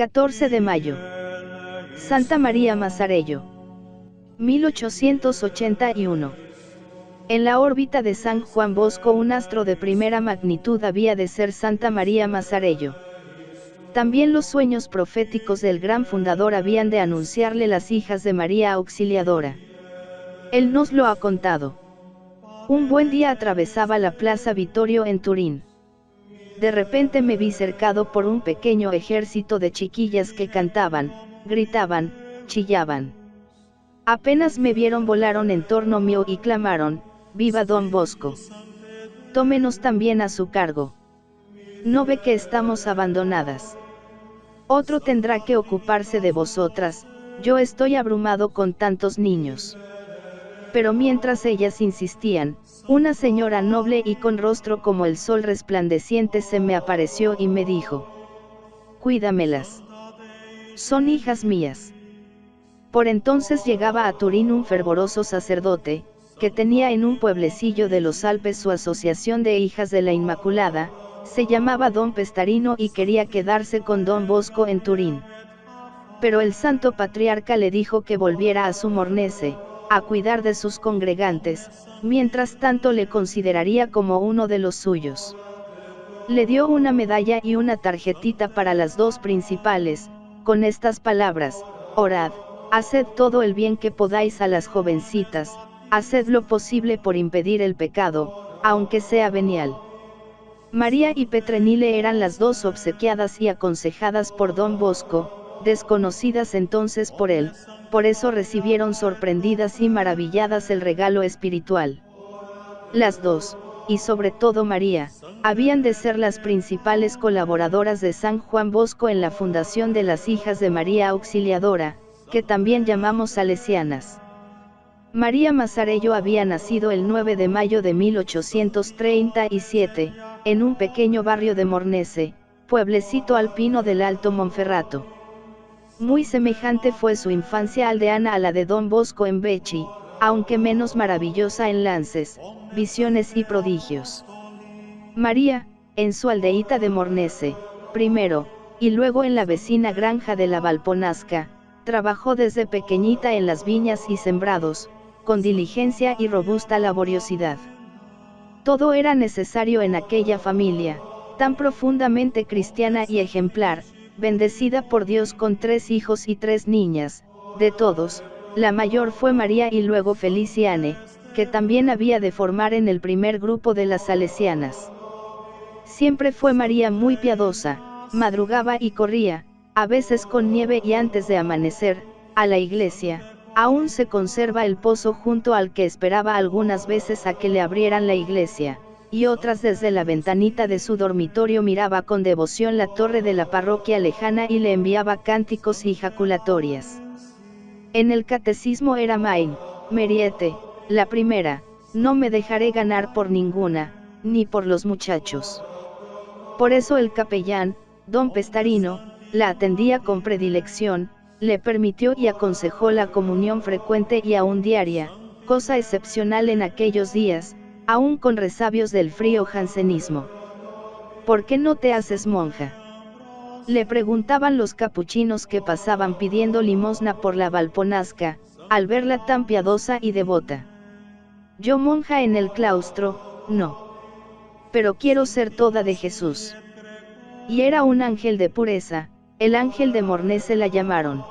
14 de mayo. Santa María Masarello. 1881. En la órbita de San Juan Bosco un astro de primera magnitud había de ser Santa María Masarello. También los sueños proféticos del gran fundador habían de anunciarle las hijas de María Auxiliadora. Él nos lo ha contado. Un buen día atravesaba la Plaza Vittorio en Turín. De repente me vi cercado por un pequeño ejército de chiquillas que cantaban, gritaban, chillaban. Apenas me vieron volaron en torno mío y clamaron, ¡viva Don Bosco! Tómenos también a su cargo. ¿No ve que estamos abandonadas? Otro tendrá que ocuparse de vosotras, yo estoy abrumado con tantos niños. Pero mientras ellas insistían, una señora noble y con rostro como el sol resplandeciente se me apareció y me dijo: cuídamelas. Son hijas mías. Por entonces llegaba a Turín un fervoroso sacerdote, que tenía en un pueblecillo de los Alpes su asociación de hijas de la Inmaculada, se llamaba Don Pestarino y quería quedarse con Don Bosco en Turín. Pero el santo patriarca le dijo que volviera a su Mornese, a cuidar de sus congregantes, mientras tanto le consideraría como uno de los suyos. Le dio una medalla y una tarjetita para las dos principales, con estas palabras: orad, haced todo el bien que podáis a las jovencitas, haced lo posible por impedir el pecado, aunque sea venial. María y Petrenile eran las dos obsequiadas y aconsejadas por Don Bosco, desconocidas entonces por él, por eso recibieron sorprendidas y maravilladas el regalo espiritual. Las dos, y sobre todo María, habían de ser las principales colaboradoras de San Juan Bosco en la fundación de las Hijas de María Auxiliadora, que también llamamos salesianas. María Masarello había nacido el 9 de mayo de 1837, en un pequeño barrio de Mornese, pueblecito alpino del Alto Monferrato. Muy semejante fue su infancia aldeana a la de Don Bosco en Becchi, aunque menos maravillosa en lances, visiones y prodigios. María, en su aldeíta de Mornese, primero, y luego en la vecina granja de la Valponasca, trabajó desde pequeñita en las viñas y sembrados, con diligencia y robusta laboriosidad. Todo era necesario en aquella familia, tan profundamente cristiana y ejemplar, bendecida por Dios con 3 hijos y 3 niñas, de todos, la mayor fue María y luego Feliciane, que también había de formar en el primer grupo de las salesianas. Siempre fue María muy piadosa, madrugaba y corría, a veces con nieve y antes de amanecer, a la iglesia. Aún se conserva el pozo junto al que esperaba algunas veces a que le abrieran la iglesia, y otras desde la ventanita de su dormitorio miraba con devoción la torre de la parroquia lejana y le enviaba cánticos y jaculatorias. En el catecismo era Main, Meriete, la primera: no me dejaré ganar por ninguna, ni por los muchachos. Por eso el capellán, Don Pestarino, la atendía con predilección, le permitió y aconsejó la comunión frecuente y aún diaria, cosa excepcional en aquellos días, aún con resabios del frío jansenismo. ¿Por qué no te haces monja?, le preguntaban los capuchinos que pasaban pidiendo limosna por la Valponasca, al verla tan piadosa y devota. Yo monja en el claustro, no. Pero quiero ser toda de Jesús. Y era un ángel de pureza, el ángel de Mornese la llamaron.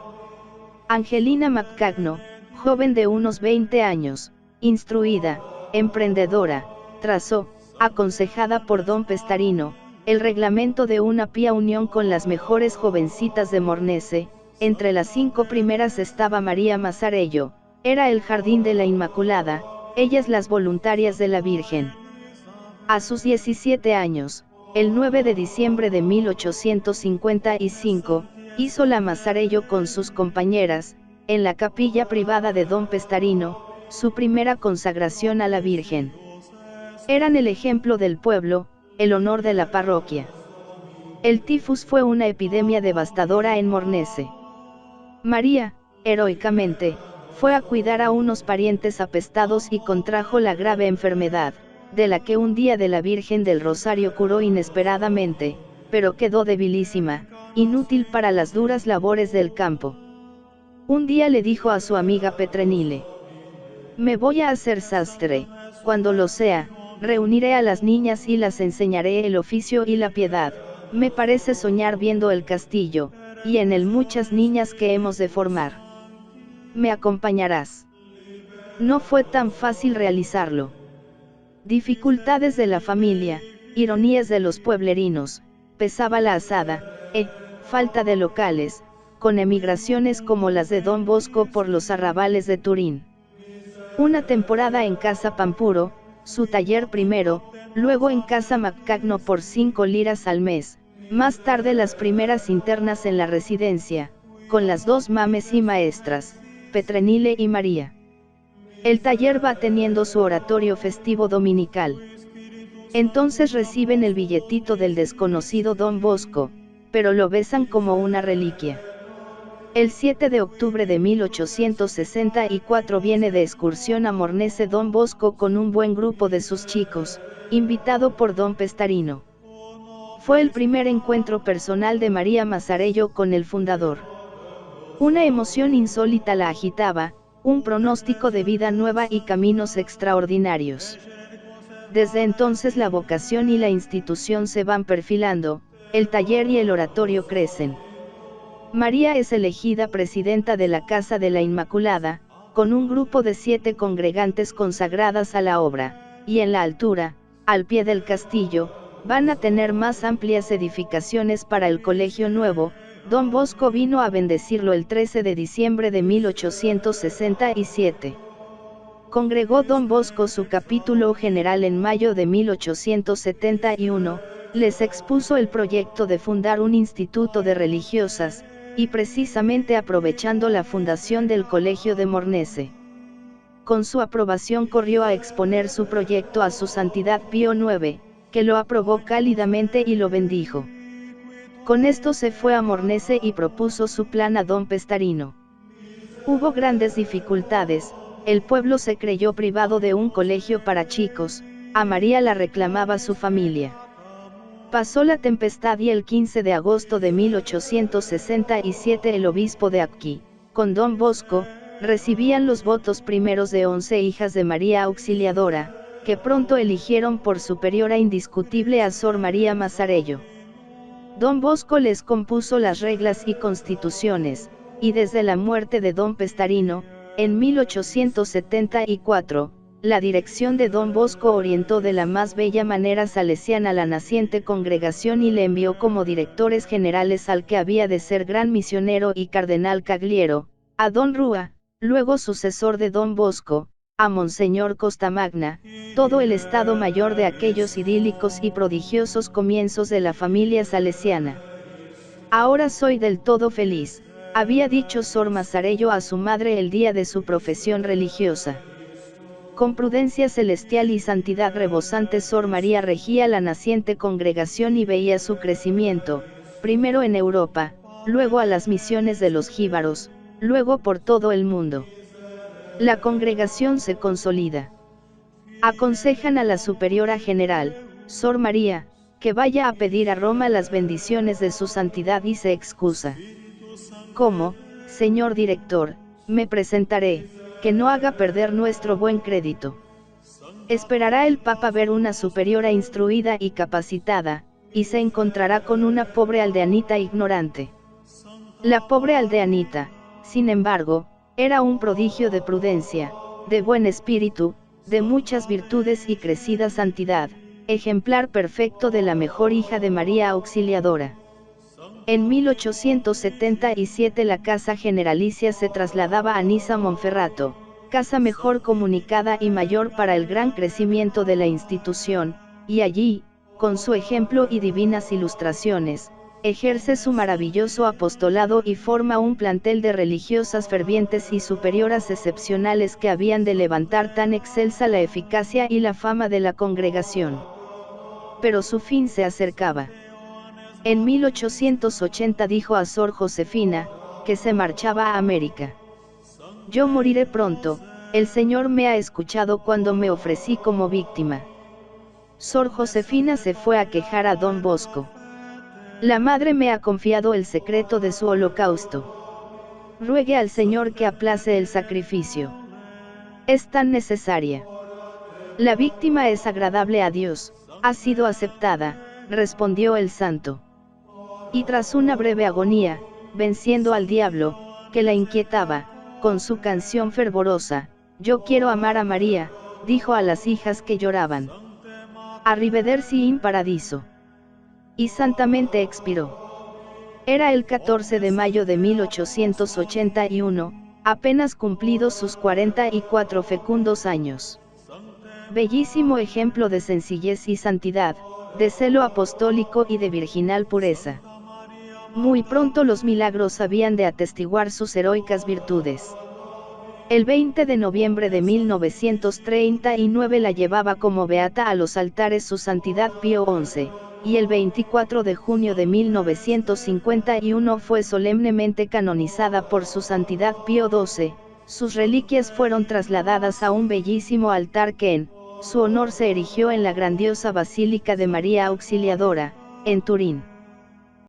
Angelina Maccagno, joven de unos 20 años, instruida, emprendedora, trazó, aconsejada por Don Pestarino, el reglamento de una pía unión con las mejores jovencitas de Mornese. Entre las 5 primeras estaba María Masarello, era el jardín de la Inmaculada, ellas las voluntarias de la Virgen. A sus 17 años, el 9 de diciembre de 1855, hizo la Masarello con sus compañeras, en la capilla privada de Don Pestarino, su primera consagración a la Virgen. Eran el ejemplo del pueblo, el honor de la parroquia. El tifus fue una epidemia devastadora en Mornese. María, heroicamente, fue a cuidar a unos parientes apestados y contrajo la grave enfermedad, de la que un día de la Virgen del Rosario curó inesperadamente, pero quedó debilísima, inútil para las duras labores del campo. Un día le dijo a su amiga Petrenile: me voy a hacer sastre, cuando lo sea, reuniré a las niñas y las enseñaré el oficio y la piedad. Me parece soñar viendo el castillo, y en él muchas niñas que hemos de formar. ¿Me acompañarás? No fue tan fácil realizarlo. Dificultades de la familia, ironías de los pueblerinos, pesaba la asada, falta de locales, con emigraciones como las de Don Bosco por los arrabales de Turín. Una temporada en Casa Pampuro, su taller primero, luego en Casa Maccagno por 5 liras al mes, más tarde las primeras internas en la residencia, con las 2 mames y maestras, Petrenile y María. El taller va teniendo su oratorio festivo dominical. Entonces reciben el billetito del desconocido Don Bosco, pero lo besan como una reliquia. El 7 de octubre de 1864 viene de excursión a Mornese Don Bosco con un buen grupo de sus chicos, invitado por Don Pestarino. Fue el primer encuentro personal de María Mazzarello con el fundador. Una emoción insólita la agitaba, un pronóstico de vida nueva y caminos extraordinarios. Desde entonces la vocación y la institución se van perfilando, el taller y el oratorio crecen. María es elegida presidenta de la Casa de la Inmaculada, con un grupo de 7 congregantes consagradas a la obra, y en la altura, al pie del castillo, van a tener más amplias edificaciones para el colegio nuevo. Don Bosco vino a bendecirlo el 13 de diciembre de 1867. Congregó Don Bosco su capítulo general en mayo de 1871, les expuso el proyecto de fundar un instituto de religiosas, y precisamente aprovechando la fundación del Colegio de Mornese. Con su aprobación corrió a exponer su proyecto a su Santidad Pío IX, que lo aprobó cálidamente y lo bendijo. Con esto se fue a Mornese y propuso su plan a Don Pestarino. Hubo grandes dificultades, el pueblo se creyó privado de un colegio para chicos, a María la reclamaba su familia. Pasó la tempestad y el 15 de agosto de 1867 el obispo de Acqui, con Don Bosco, recibían los votos primeros de 11 hijas de María Auxiliadora, que pronto eligieron por superiora indiscutible a Sor María Mazzarello. Don Bosco les compuso las reglas y constituciones, y desde la muerte de Don Pestarino, en 1874, la dirección de Don Bosco orientó de la más bella manera salesiana la naciente congregación y le envió como directores generales al que había de ser gran misionero y cardenal Cagliero, a Don Rúa, luego sucesor de Don Bosco, a Monseñor Costamagna, todo el estado mayor de aquellos idílicos y prodigiosos comienzos de la familia salesiana. Ahora soy del todo feliz, había dicho Sor Mazzarello a su madre el día de su profesión religiosa. Con prudencia celestial y santidad rebosante Sor María regía la naciente congregación y veía su crecimiento, primero en Europa, luego a las misiones de los jíbaros, luego por todo el mundo. La congregación se consolida. Aconsejan a la superiora general, Sor María, que vaya a pedir a Roma las bendiciones de su santidad y se excusa. ¿Cómo, señor director, me presentaré, que no haga perder nuestro buen crédito? Esperará el Papa ver una superiora instruida y capacitada, y se encontrará con una pobre aldeanita ignorante. La pobre aldeanita, sin embargo, era un prodigio de prudencia, de buen espíritu, de muchas virtudes y crecida santidad, ejemplar perfecto de la mejor hija de María Auxiliadora. En 1877 la Casa Generalicia se trasladaba a Nisa Monferrato, casa mejor comunicada y mayor para el gran crecimiento de la institución, y allí, con su ejemplo y divinas ilustraciones, ejerce su maravilloso apostolado y forma un plantel de religiosas fervientes y superioras excepcionales que habían de levantar tan excelsa la eficacia y la fama de la congregación. Pero su fin se acercaba. En 1880 dijo a Sor Josefina, que se marchaba a América: yo moriré pronto, el Señor me ha escuchado cuando me ofrecí como víctima. Sor Josefina se fue a quejar a Don Bosco. La Madre me ha confiado el secreto de su holocausto. Ruegue al Señor que aplace el sacrificio. Es tan necesaria. La víctima es agradable a Dios, ha sido aceptada, respondió el santo. Y tras una breve agonía, venciendo al diablo, que la inquietaba, con su canción fervorosa, Yo quiero amar a María, dijo a las hijas que lloraban. Arrivederci in paradiso. Y santamente expiró. Era el 14 de mayo de 1881, apenas cumplidos sus 44 fecundos años. Bellísimo ejemplo de sencillez y santidad, de celo apostólico y de virginal pureza. Muy pronto los milagros habían de atestiguar sus heroicas virtudes. El 20 de noviembre de 1939 la llevaba como beata a los altares su Santidad Pío XI, y el 24 de junio de 1951 fue solemnemente canonizada por su Santidad Pío XII. Sus reliquias fueron trasladadas a un bellísimo altar que en su honor se erigió en la grandiosa Basílica de María Auxiliadora, en Turín.